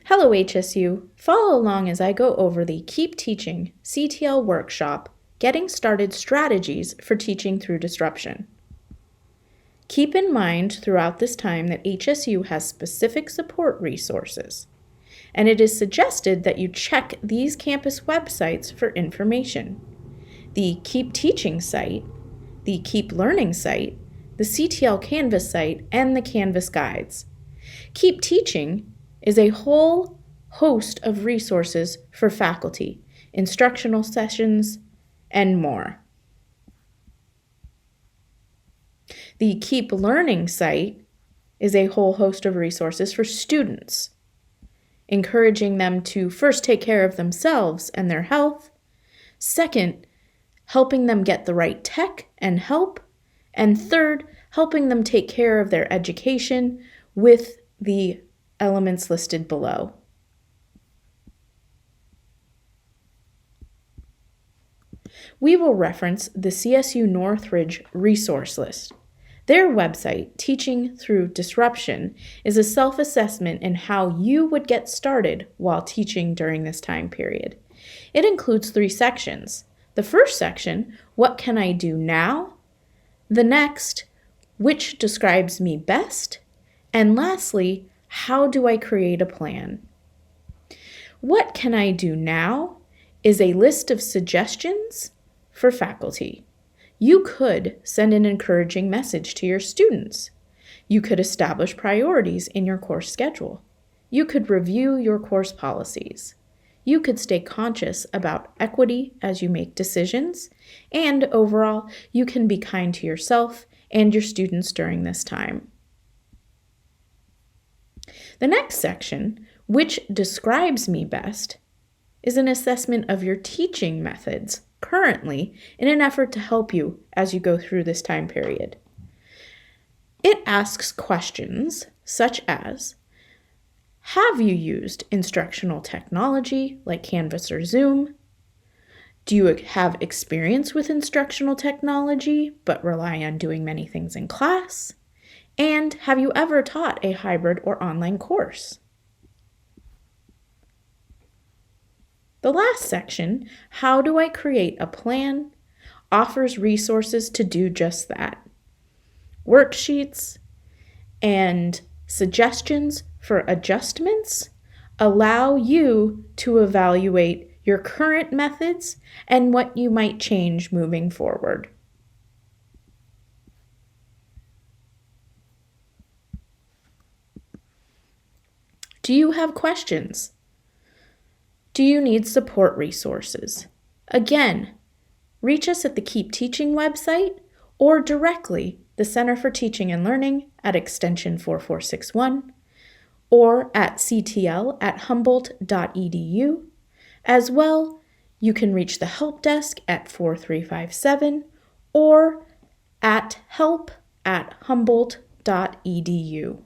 Hello HSU, follow along as I go over the Keep Teaching CTL workshop, Getting Started Strategies for Teaching Through Disruption. Keep in mind throughout this time that HSU has specific support resources, and it is suggested that you check these campus websites for information. The Keep Teaching site, the Keep Learning site, the CTL Canvas site, and the Canvas guides. Keep Teaching is a whole host of resources for faculty, instructional sessions, and more. The Keep Learning site is a whole host of resources for students, encouraging them to first take care of themselves and their health, second, helping them get the right tech and help, and third, helping them take care of their education with the elements listed below. We will reference the CSU Northridge resource list. Their website, Teaching Through Disruption, is a self-assessment in how you would get started while teaching during this time period. It includes 3 sections. The first section, What Can I Do Now? The next, Which Describes Me Best? And lastly, How do I create a plan? What Can I Do Now is a list of suggestions for faculty. You could send an encouraging message to your students. You could establish priorities in your course schedule. You could review your course policies. You could stay conscious about equity as you make decisions. And overall, you can be kind to yourself and your students during this time. The next section, Which Describes Me Best, is an assessment of your teaching methods currently in an effort to help you as you go through this time period. It asks questions such as, have you used instructional technology like Canvas or Zoom? Do you have experience with instructional technology but rely on doing many things in class? And have you ever taught a hybrid or online course? The last section, How do I create a plan, offers resources to do just that. Worksheets and suggestions for adjustments allow you to evaluate your current methods and what you might change moving forward. Do you have questions? Do you need support resources? Again, reach us at the Keep Teaching website or directly the Center for Teaching and Learning at extension 4461 or at ctl@humboldt.edu. As well, you can reach the help desk at 4357 or at help@humboldt.edu.